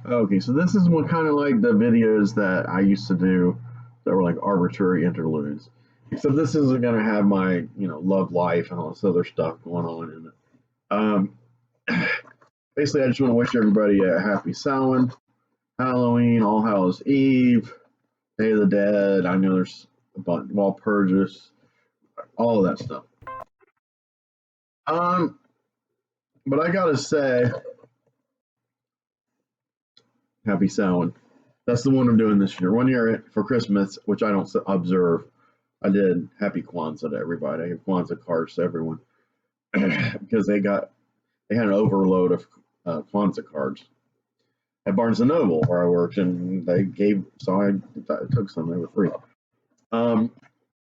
Okay, so this is what kind of like the videos that I used to do that were like arbitrary interludes. Except this isn't gonna have my, love life and all this other stuff going on in it. Basically, I just want to wish everybody a happy Samhain, Halloween, All Hallows Eve, Day of the Dead. I know there's a bunch, Walpurgis, all of that stuff. Um, but I gotta say, happy Samhain. That's the one I'm doing this year. One year for Christmas, which I don't observe, I did Happy Kwanzaa to everybody. I gave Kwanzaa cards to everyone because they had an overload of Kwanzaa cards at Barnes and Noble where I worked, and they gave, so I took some. They were free.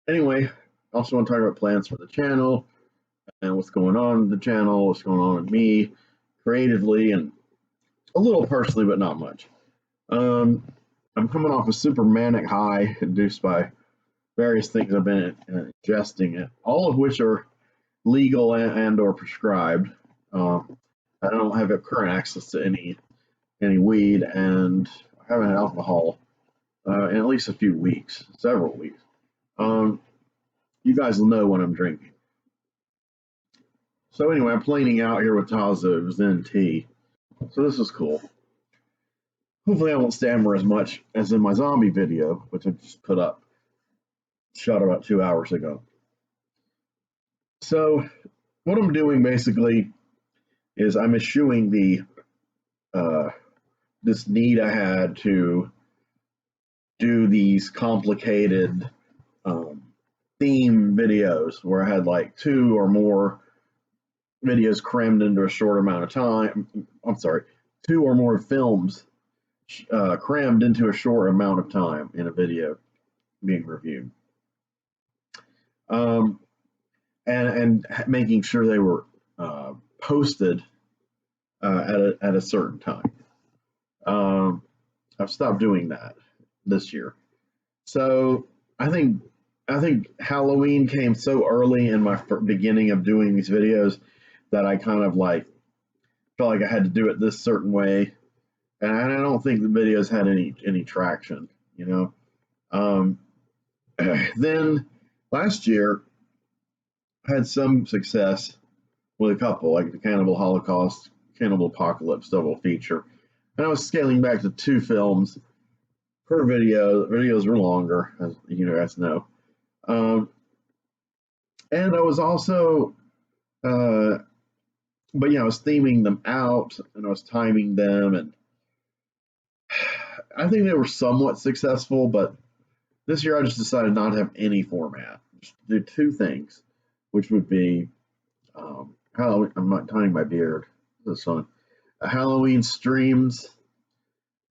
Anyway, I also want to talk about plans for the channel and what's going on in the channel, what's going on with me creatively, and a little personally, but not much. I'm coming off a super manic high induced by various things I've been ingesting, it, all of which are legal and or prescribed. I don't have current access to any weed, and I haven't had alcohol in at least a few weeks, several weeks. You guys will know when I'm drinking. So anyway, I'm planing out here with Tazo Zen tea. So this is cool. Hopefully I won't stammer as much as in my zombie video, which I just shot about 2 hours ago. So what I'm doing basically is I'm eschewing this need I had to do these complicated theme videos where I had like 2 or more videos crammed into a short amount of time. I'm sorry, 2 or more films crammed into a short amount of time in a video being reviewed. And making sure they were posted at a certain time. I've stopped doing that this year. So I think Halloween came so early in my beginning of doing these videos that I kind of like felt like I had to do it this certain way, and I don't think the videos had any traction, Then last year I had some success with a couple, like the Cannibal Holocaust, Cannibal Apocalypse double feature, and I was scaling back to 2 films per video. The videos were longer, as you guys know. And I was also, but I was theming them out and I was timing them, and I think they were somewhat successful, but this year I just decided not to have any format. Just do 2 things, which would be Halloween. I'm not tying my beard. This fun. Halloween streams,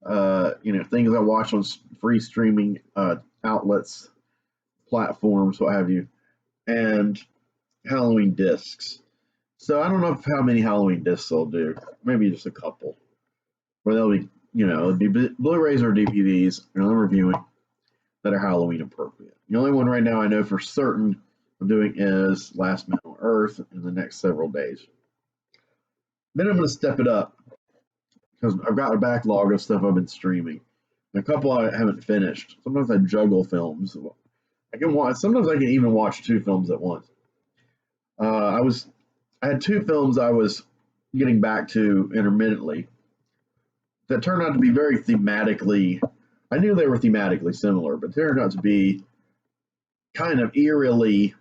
things I watch on free streaming outlets, platforms, what have you, and Halloween discs. So I don't know how many Halloween discs I'll do. Maybe just a couple. Where they'll be, it'll be Blu-rays or DVDs, I'm reviewing that are Halloween appropriate. The only one right now I know for certain I'm doing is Last Man on Earth in the next several days. Then I'm going to step it up because I've got a backlog of stuff I've been streaming. And a couple I haven't finished. Sometimes I juggle films. I can watch. Sometimes I can even watch 2 films at once. I had 2 films I was getting back to intermittently that turned out to be very thematically. I knew they were thematically similar, but turned out to be kind of eerily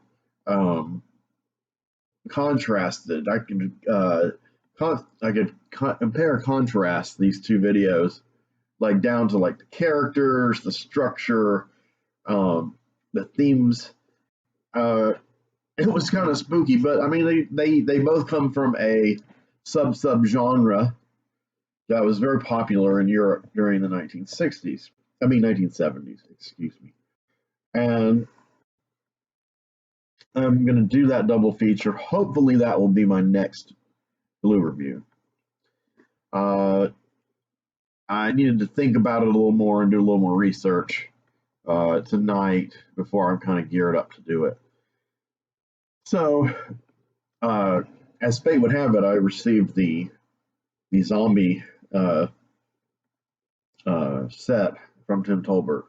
contrasted. I could compare contrast these 2 videos, like down to like the characters, the structure, the themes. It was kind of spooky, but I mean they both come from a sub genre that was very popular in Europe during the 1960s. I mean 1970s, excuse me. And I'm going to do that double feature. Hopefully that will be my next Blue review. I needed to think about it a little more and do a little more research tonight before I'm kind of geared up to do it. So, as fate would have it, I received the zombie set from Tim Tolbert.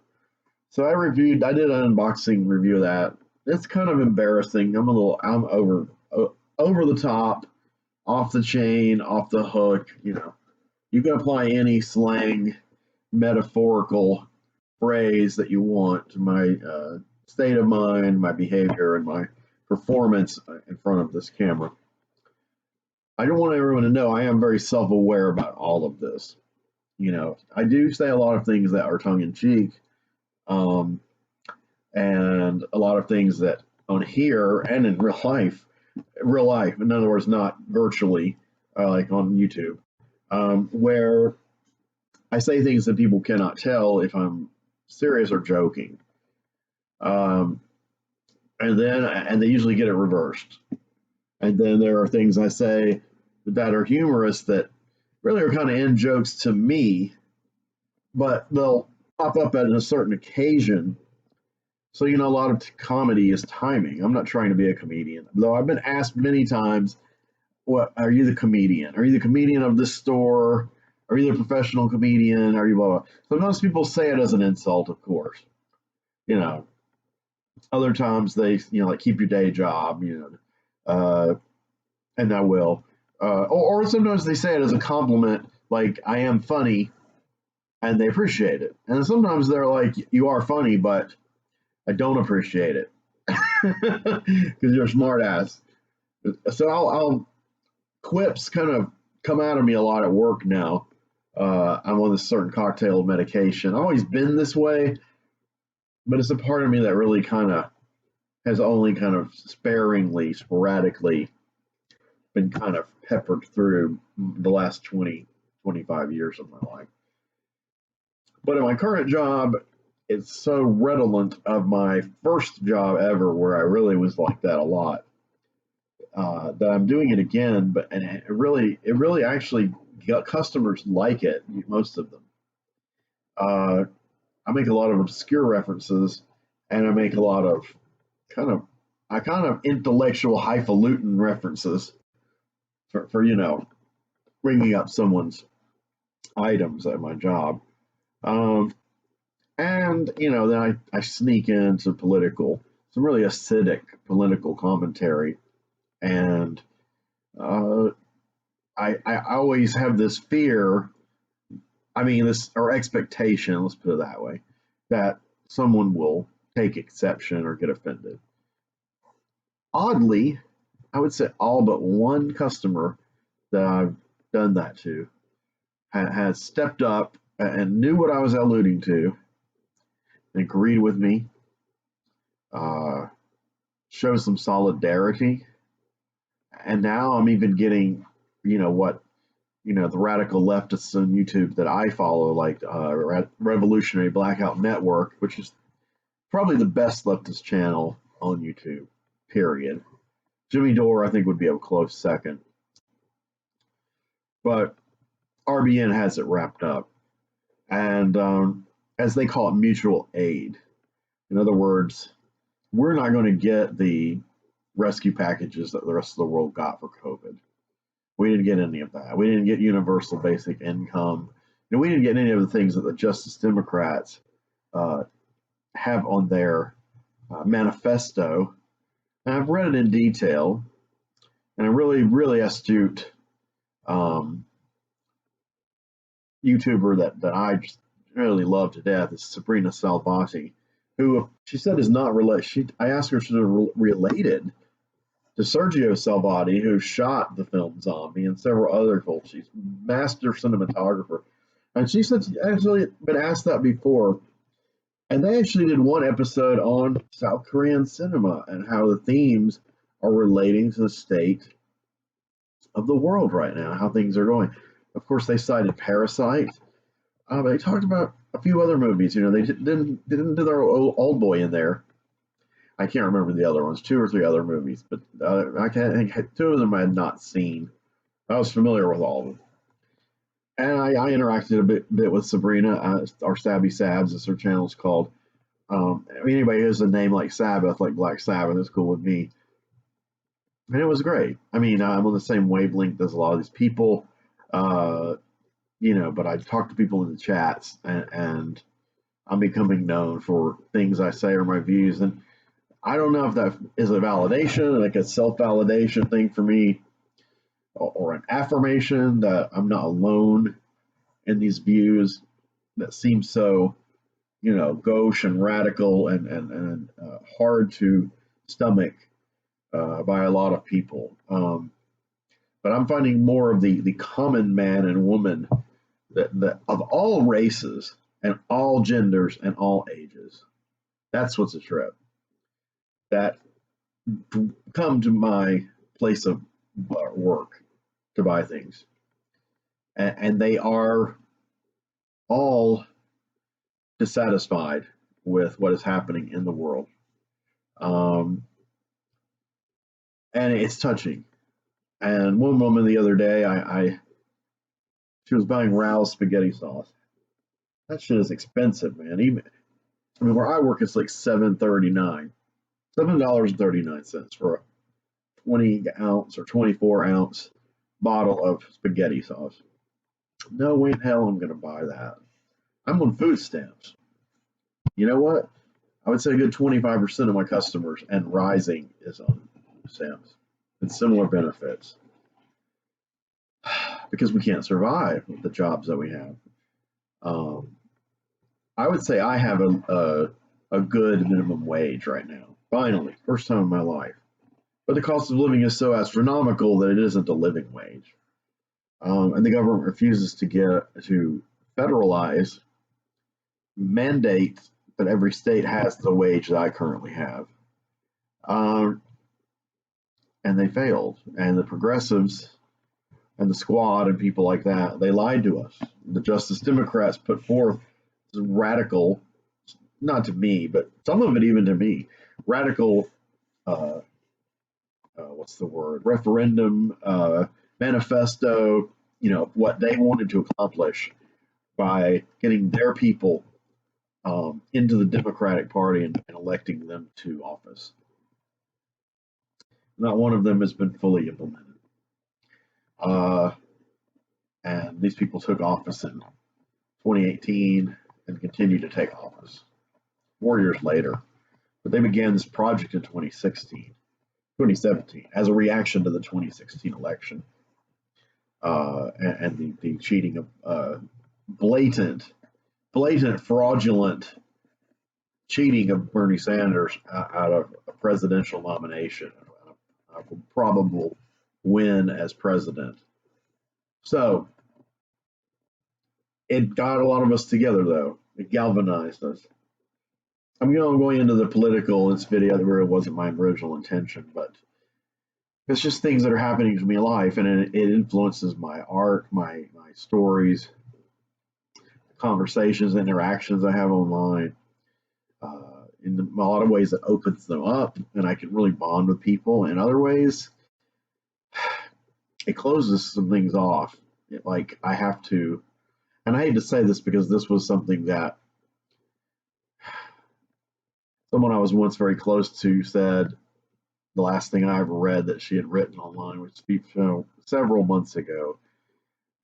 So I did an unboxing review of that. It's kind of embarrassing. I'm over the top, off the chain, off the hook. You can apply any slang, metaphorical phrase that you want to my state of mind, my behavior, and my performance in front of this camera. I don't want everyone to know I am very self-aware about all of this. I do say a lot of things that are tongue in cheek, and a lot of things that on here and in real life, in other words, not virtually, like on YouTube, where I say things that people cannot tell if I'm serious or joking. And they usually get it reversed. And then there are things I say that are humorous that really are kind of in jokes to me, but they'll pop up at a certain occasion. So, a lot of comedy is timing. I'm not trying to be a comedian, though I've been asked many times, what are you the comedian? Are you the comedian of this store? Are you the professional comedian? Are you blah, blah? Sometimes people say it as an insult, of course. Other times they, like keep your day job, and I will. Or sometimes they say it as a compliment, like I am funny, and they appreciate it. And sometimes they're like, you are funny, but I don't appreciate it because you're a smart ass. So I'll quips kind of come out of me a lot at work now. I'm on this certain cocktail medication. I've always been this way, but it's a part of me that really kind of has only kind of sparingly, sporadically been kind of peppered through the last 20, 25 years of my life. But in my current job, it's so redolent of my first job ever, where I really was like that a lot, that I'm doing it again. And it really actually customers like it, most of them. I make a lot of obscure references, and I make a lot of kind of intellectual highfalutin references for bringing up someone's items at my job. And then I sneak into some really acidic political commentary, and I always have this fear, or expectation, let's put it that way, that someone will take exception or get offended. Oddly, I would say all but one customer that I've done that to has stepped up and knew what I was alluding to, and agreed with me, show some solidarity, and now I'm even getting, the radical leftists on YouTube that I follow, like Revolutionary Blackout Network, which is probably the best leftist channel on YouTube, period. Jimmy Dore, I think, would be a close second. But RBN has it wrapped up. And as they call it, mutual aid. In other words, we're not going to get the rescue packages that the rest of the world got for COVID. We didn't get any of that. We didn't get universal basic income. And we didn't get any of the things that the Justice Democrats have on their manifesto. And I've read it in detail. And a really, really astute YouTuber that I just really love to death is Sabrina Salvati, who she said is not related. I asked her if she's related to Sergio Salvati, who shot the film Zombie and several other films. She's master cinematographer. And she said she's actually been asked that before. And they actually did one episode on South Korean cinema and how the themes are relating to the state of the world right now, how things are going. Of course, they cited Parasite. They talked about a few other movies. They didn't do their Old Boy in there. I can't remember the other ones, 2 or 3 other movies, but I think 2 of them I had not seen. I was familiar with all of them. And I interacted a bit with Sabrina, our Sabby Sabs, as her channel's called. Anybody who has a name like Sabbath, like Black Sabbath, is cool with me. And it was great. I'm on the same wavelength as a lot of these people. but I talk to people in the chats, and I'm becoming known for things I say or my views. And I don't know if that is a validation, like a self-validation thing for me, or an affirmation that I'm not alone in these views that seem so, gauche and radical and hard to stomach by a lot of people. But I'm finding more of the common man and woman that of all races and all genders and all ages. That's what's a trip. That come to my place of work to buy things, and they are all dissatisfied with what is happening in the world, um, and it's touching. And one woman the other day, she was buying Rao's spaghetti sauce. That shit is expensive, man. Even where I work, it's like $7.39 for a 20-ounce or 24-ounce bottle of spaghetti sauce. No way in hell I'm going to buy that. I'm on food stamps. You know what? I would say a good 25% of my customers and rising is on stamps and similar benefits because we can't survive with the jobs that we have. Um, I would say I have a good minimum wage right now. Finally, first time in my life. But the cost of living is so astronomical that it isn't a living wage. And the government refuses to federalize, mandate that every state has the wage that I currently have. Um, and they failed. And the progressives and the squad and people like that, they lied to us. The Justice Democrats put forth radical, not to me, but some of it even to me, radical, uh, what's the word, referendum, manifesto, what they wanted to accomplish by getting their people into the Democratic Party and electing them to office. Not one of them has been fully implemented. Uh, and these people took office in 2018 and continue to take office 4 years later. But they began this project in 2017, as a reaction to the 2016 election and the cheating of blatant, fraudulent cheating of Bernie Sanders out of a presidential nomination, a probable win as president. So it got a lot of us together, though. It galvanized us. I'm going into the political in this video that really wasn't my original intention, but it's just things that are happening to me in life, and it influences my art, my stories, conversations, interactions I have online. In a lot of ways, it opens them up, and I can really bond with people. In other ways, it closes some things off. I have to, and I hate to say this because this was something that someone I was once very close to said the last thing I ever read that she had written online, which was several months ago.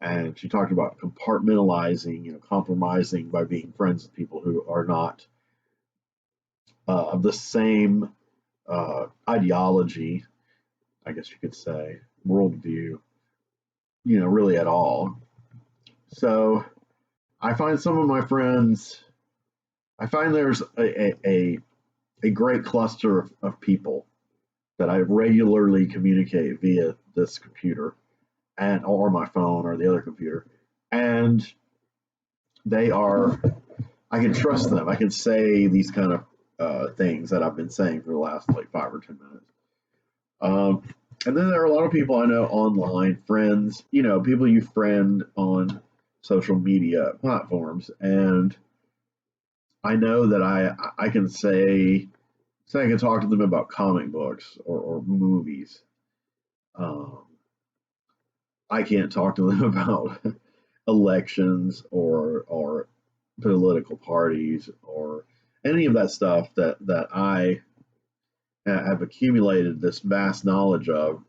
And she talked about compartmentalizing, compromising by being friends with people who are not of the same ideology, I guess you could say, worldview, really at all. So I find some of my friends, I find there's a great cluster of people that I regularly communicate via this computer or my phone or the other computer. And I can trust them. I can say these kind of things that I've been saying for the last 5 or 10 minutes. And then there are a lot of people I know online, friends, people you friend on social media platforms. And I know that I can say I can talk to them about comic books or movies. I can't talk to them about elections or political parties or any of that stuff that I have accumulated this vast knowledge of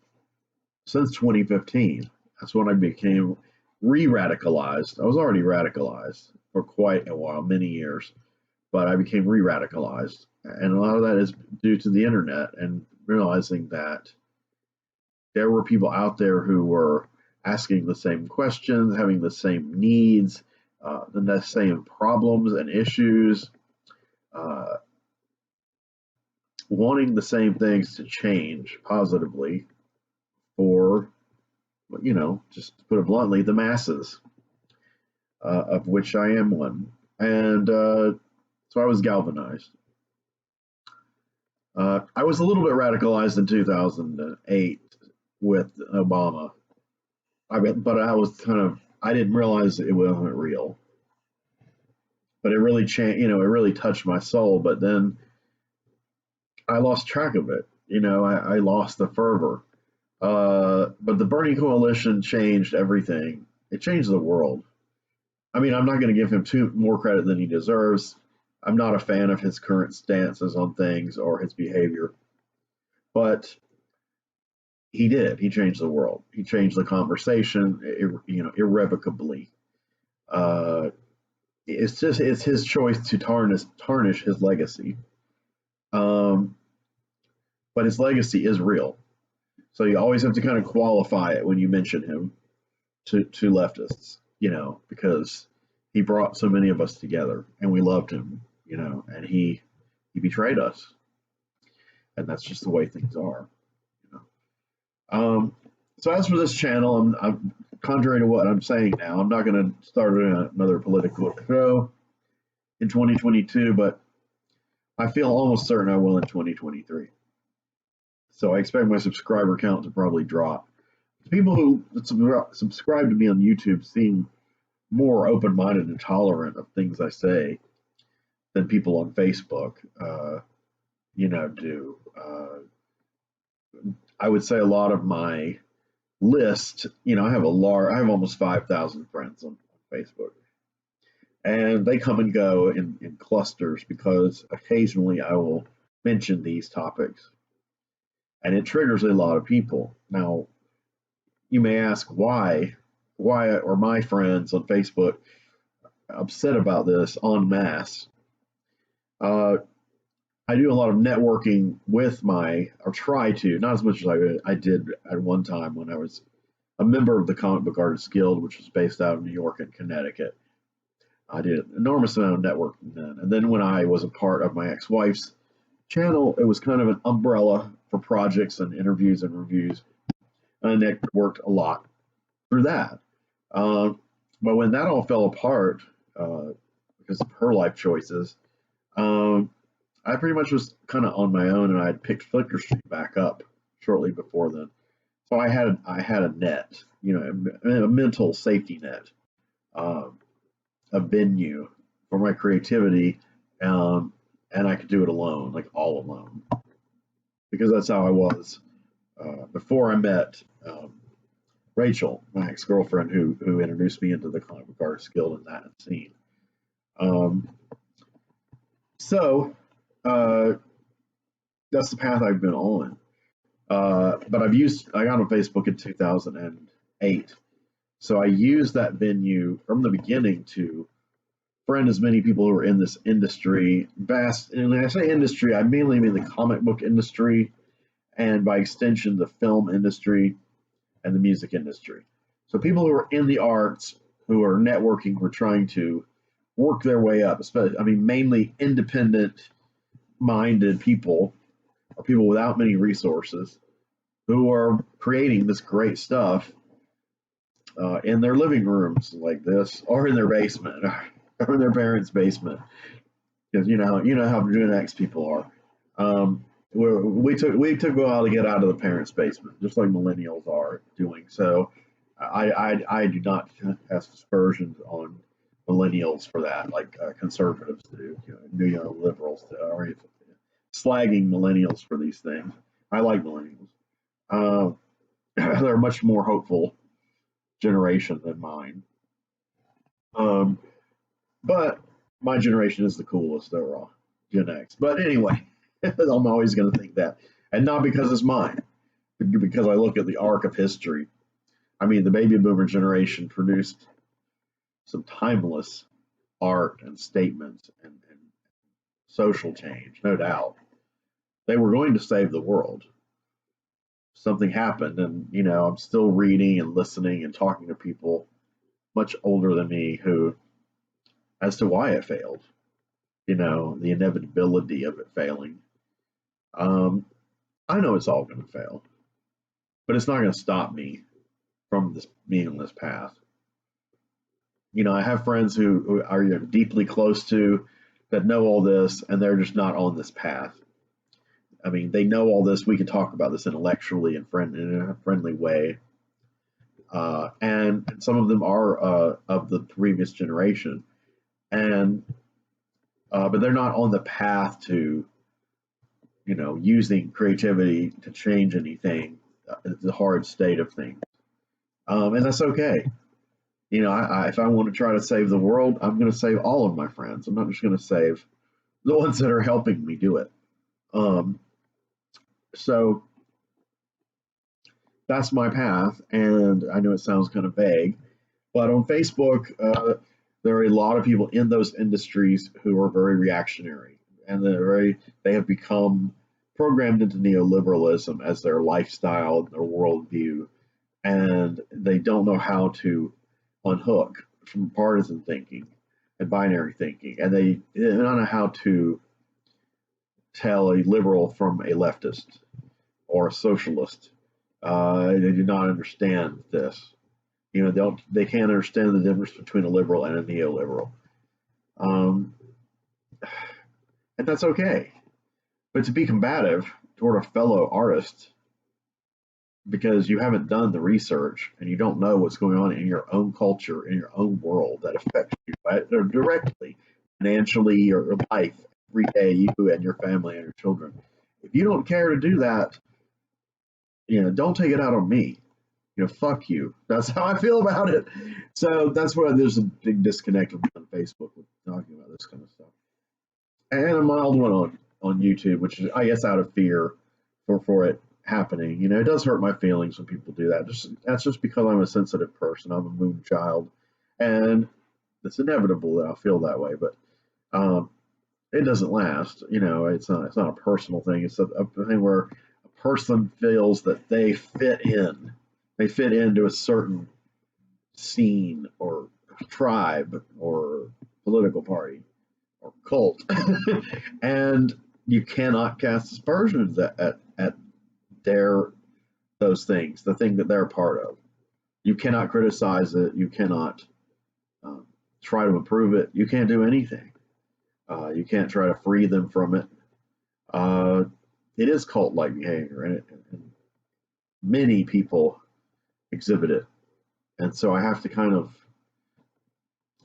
since 2015. That's when I became re-radicalized. I was already radicalized for quite a while, many years, but I became re-radicalized, and a lot of that is due to the internet and realizing that there were people out there who were asking the same questions, having the same needs, the same problems and issues, uh, wanting the same things to change positively for, just to put it bluntly, the masses, of which I am one. And so I was galvanized. I was a little bit radicalized in 2008 with Obama. But I didn't realize it wasn't real. But it really changed, it really touched my soul. But then I lost track of it. I lost the fervor. But the Bernie coalition changed everything. It changed the world. I mean, I'm not going to give him more credit than he deserves. I'm not a fan of his current stances on things or his behavior. But he did. He changed the world. He changed the conversation, irrevocably. Uh, it's his choice to tarnish his legacy. But his legacy is real. So you always have to kind of qualify it when you mention him to leftists, because he brought so many of us together and we loved him, and he betrayed us. And that's just the way things are. So as for this channel, I'm contrary to what I'm saying now, I'm not going to start another political show in 2022, but I feel almost certain I will in 2023. So I expect my subscriber count to probably drop. The people who subscribe to me on YouTube seem more open-minded and tolerant of things I say than people on Facebook, do. I would say a lot of my list, I have almost 5,000 friends on Facebook, and they come and go in clusters because occasionally I will mention these topics, and it triggers a lot of people. Now, you may ask why are my friends on Facebook upset about this en masse? I do a lot of networking or try to, not as much as I did at one time when I was a member of the Comic Book Artists Guild, which was based out of New York and Connecticut. I did an enormous amount of networking then. And then when I was a part of my ex-wife's channel, it was kind of an umbrella for projects and interviews and reviews. And I networked a lot through that. But when that all fell apart, because of her life choices, I pretty much was kind of on my own, and I had picked Flickr Street back up shortly before then. So I had a net, a mental safety net, a venue for my creativity, and I could do it alone, like all alone, because that's how I was before I met Rachel, my ex-girlfriend, who introduced me into the Comic Book Artists Guild and that scene. So that's the path I've been on. But I got on Facebook in 2008. So I used that venue from the beginning to friend as many people who are in this industry, and when I say industry, I mainly mean the comic book industry, and by extension, the film industry and the music industry. So people who are in the arts, who are networking, who are trying to work their way up, mainly independent-minded people, or people without many resources, who are creating this great stuff in their living rooms like this, or in their basement, or in their parents' basement, because you know how Gen X people are. We took a while to get out of the parents' basement, just like millennials are doing. So I do not cast aspersions on millennials for that, like conservatives do, liberals do, or slagging millennials for these things. I like millennials. They're a much more hopeful generation than mine. But my generation is the coolest overall, Gen X. But anyway, I'm always going to think that. And not because it's mine, but because I look at the arc of history. I mean, the baby boomer generation produced some timeless art and statements and social change, no doubt. They were going to save the world. Something happened, and I'm still reading and listening and talking to people much older than me who, as to why it failed, the inevitability of it failing. I know it's all going to fail, but it's not going to stop me from this being on this path. I have friends who are deeply close to that know all this, and they're just not on this path. I mean, they know all this. We can talk about this intellectually and in a friendly way. And some of them are of the previous generation, and but they're not on the path to, using creativity to change anything. It's a hard state of things, and that's okay. If I want to try to save the world, I'm going to save all of my friends. I'm not just going to save the ones that are helping me do it. So that's my path, and I know it sounds kind of vague, but on Facebook, there are a lot of people in those industries who are very reactionary, and they have become programmed into neoliberalism as their lifestyle, their worldview, and they don't know how to unhook from partisan thinking and binary thinking, and they don't know how to tell a liberal from a leftist or a socialist. They do not understand this. They can't understand the difference between a liberal and a neoliberal, and that's okay. But to be combative toward a fellow artist because you haven't done the research and you don't know what's going on in your own culture, in your own world that affects you directly, financially, or life every day, you and your family and your children. If you don't care to do that, don't take it out on me. Fuck you. That's how I feel about it. So that's why there's a big disconnect on Facebook with talking about this kind of stuff. And a mild one on YouTube, which is, I guess, out of fear for it happening. It does hurt my feelings when people do that. That's just because I'm a sensitive person. I'm a moon child, and it's inevitable that I'll feel that way. But it doesn't last. It's not a personal thing. It's a thing where a person feels that they fit in. They fit into a certain scene or tribe or political party or cult, and you cannot cast aspersions at those things, the thing that they're a part of. You cannot criticize it. You cannot try to improve it. You can't do anything. You can't try to free them from it. It is cult-like behavior, and many people exhibit it. And so I have to kind of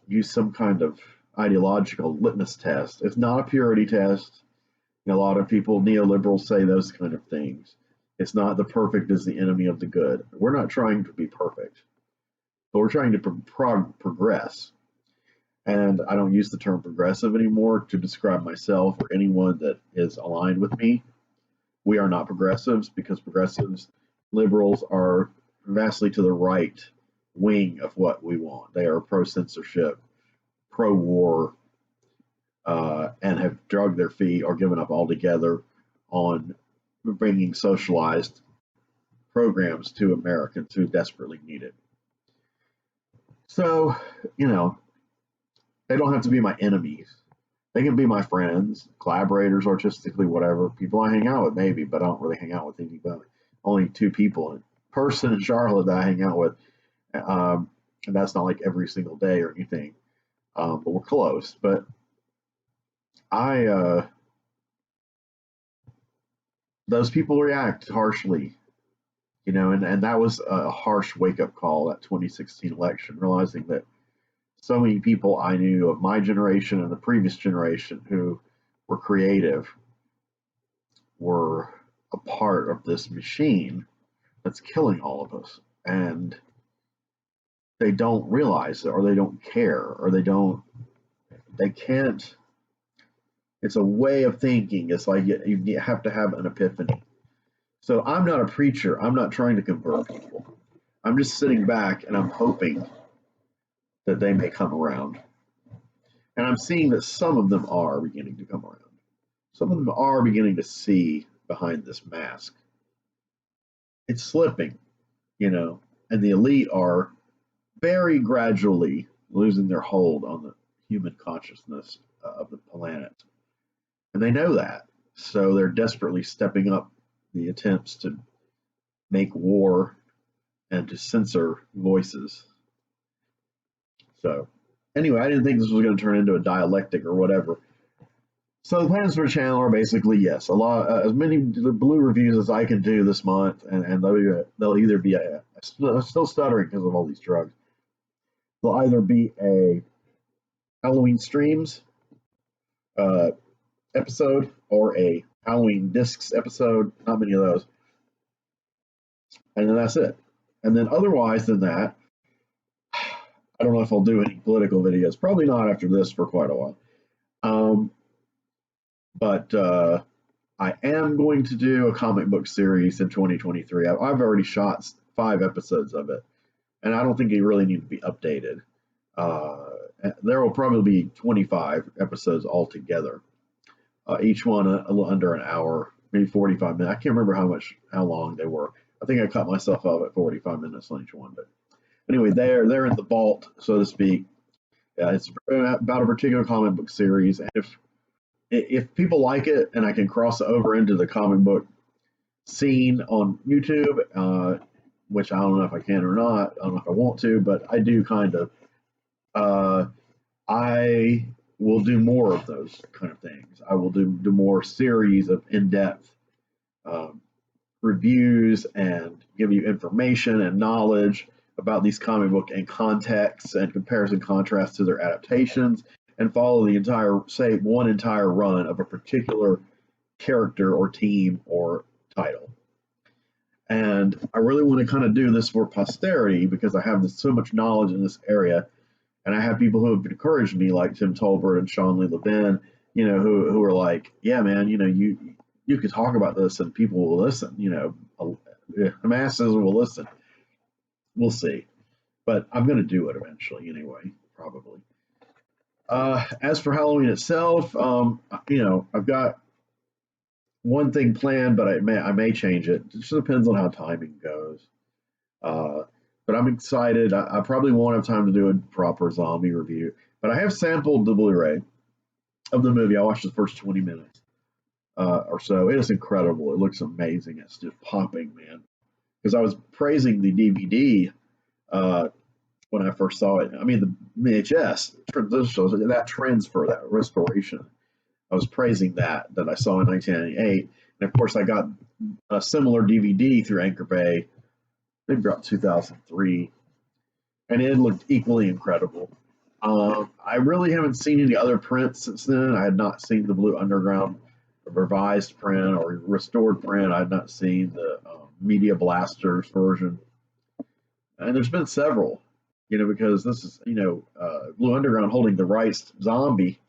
use some kind of ideological litmus test. It's not a purity test. A lot of people, neoliberals, say those kind of things. It's not the perfect is the enemy of the good. We're not trying to be perfect, but we're trying to progress. And I don't use the term progressive anymore to describe myself or anyone that is aligned with me. We are not progressives because progressives, liberals, are vastly to the right wing of what we want. They are pro-censorship, pro-war, and have dragged their feet or given up altogether on bringing socialized programs to Americans who desperately need it. So, they don't have to be my enemies. They can be my friends, collaborators, artistically, whatever. People I hang out with, maybe, but I don't really hang out with anybody. Only two people in person in Charlotte that I hang out with. And that's not like every single day or anything. But we're close. But those people react harshly, and that was a harsh wake-up call, that 2016 election, realizing that so many people I knew of my generation and the previous generation who were creative were a part of this machine that's killing all of us. And they don't realize it, or they don't care, or they can't. It's a way of thinking. It's like you have to have an epiphany. So I'm not a preacher. I'm not trying to convert people. I'm just sitting back and I'm hoping that they may come around. And I'm seeing that some of them are beginning to come around. Some of them are beginning to see behind this mask. It's slipping, and the elite are very gradually losing their hold on the human consciousness of the planet. And they know that. So they're desperately stepping up the attempts to make war and to censor voices. So anyway, I didn't think this was going to turn into a dialectic or whatever. So the plans for the channel are basically, yes, as many blue reviews as I can do this month, and they'll either be still stuttering because of all these drugs. They'll either be a Halloween streams episode or a Halloween discs episode. Not many of those, and then that's it. And then otherwise than that, I don't know if I'll do any political videos. Probably not after this for quite a while. But I am going to do a comic book series in 2023. I've already shot 5 episodes of it, and I don't think they really need to be updated. There will probably be 25 episodes altogether, each one a little under an hour, maybe 45 minutes. I can't remember how long they were. I think I cut myself off at 45 minutes on each one. But anyway, they're in the vault, so to speak. It's about a particular comic book series, and if people like it and I can cross over into the comic book scene on YouTube, which I don't know if I can or not, I don't know if I want to, but I do kind of, I will do more of those kind of things. I will do more series of in-depth reviews and give you information and knowledge about these comic book and contexts and comparison contrast to their adaptations, and follow the one entire run of a particular character or team or title. And I really want to kind of do this for posterity because I have so much knowledge in this area, and I have people who have encouraged me, like Tim Tolbert and Sean Lee Levin, who are like, yeah, man, you could talk about this and people will listen, the masses will listen. We'll see. But I'm going to do it eventually anyway, probably. As for Halloween itself, I've got one thing planned, but I may change it. It just depends on how timing goes. But I'm excited. I probably won't have time to do a proper zombie review, but I have sampled the Blu-ray of the movie. I watched the first 20 minutes or so. It is incredible. It looks amazing. It's just popping, man. Because I was praising the DVD when I first saw it. I mean, the VHS, that transfer, that restoration, I was praising that I saw in 1998. And of course, I got a similar DVD through Anchor Bay, maybe about 2003, and it looked equally incredible. I really haven't seen any other prints since then. I had not seen the Blue Underground revised print or restored print. I had not seen the Media Blasters version. And there's been several, because this is, Blue Underground holding the rights to Zombie.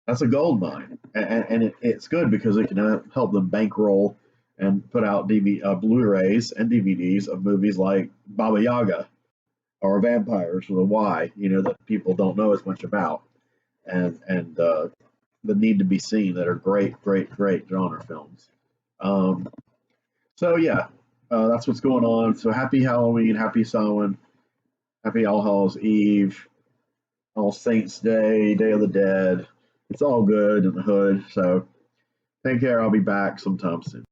That's a gold mine. And it's good because it can help them bankroll and put out Blu-rays and DVDs of movies like Baba Yaga or Vampires with a Y, that people don't know as much about. And the need to be seen that are great, great, great genre films. So yeah, that's what's going on. So happy Halloween, happy Samhain, happy All Hallows Eve, All Saints Day, Day of the Dead. It's all good in the hood. So take care. I'll be back sometime soon.